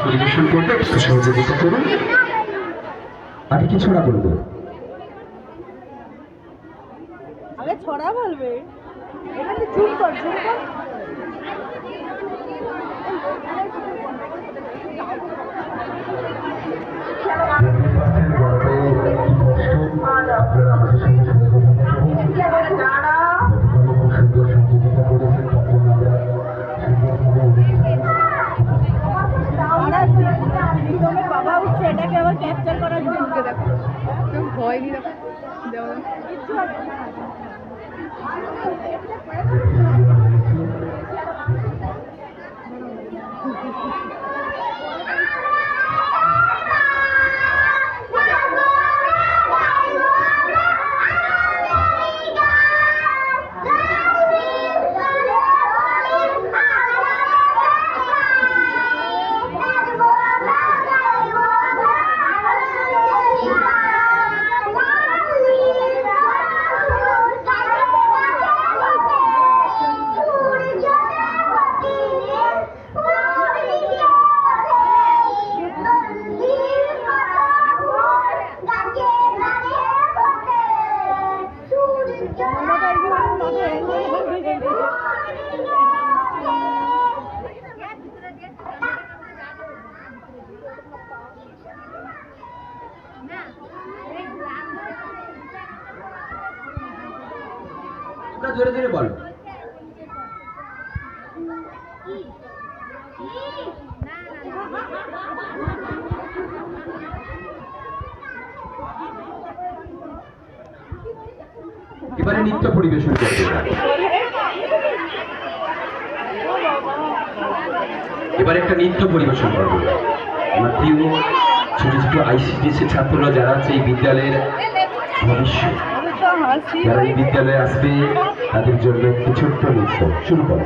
পরিবেশন করবে, একটু সহযোগিতা করুন। আগে কি ছড়া বলবো? আগে ছড়া বলবে, এখানে চুপ কর, চুপ কর। বাবা উঠছে, এটাকে আবার ক্যাপচার করার জন্য দেখো, তুমি ভয় নিয়ে দেখো, কিচ্ছু হবে না। জোরে জোরে বলো। এবারে নৃত্য পরিবেশন করবে, এবারে একটা নৃত্য পরিবেশন করবে। আমার প্রিয় ছোট ছোট আইসিডিএস ছাত্ররা যারা আছে এই বিদ্যালয়ের ভবিষ্যৎ, যারা এই বিদ্যালয়ে আসবে তাদের জন্য একটি ছোট্ট নৃত্য শুরু করো।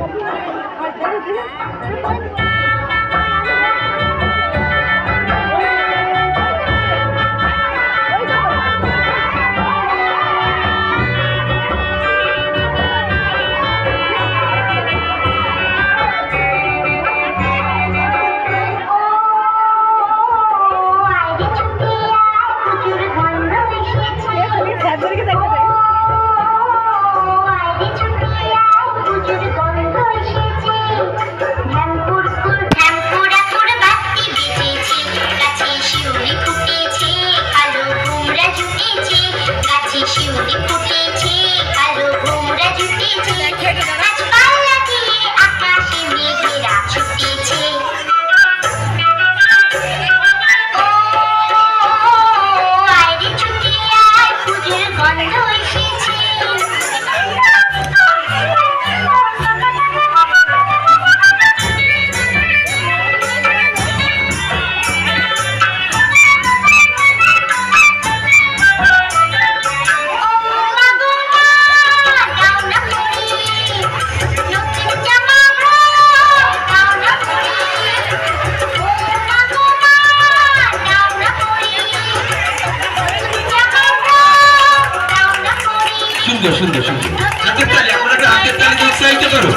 সুন্দর সুন্দর সুন্দর, হাতের তালি, আপনারা হাতের তালি দিয়ে উৎসাহিত করো।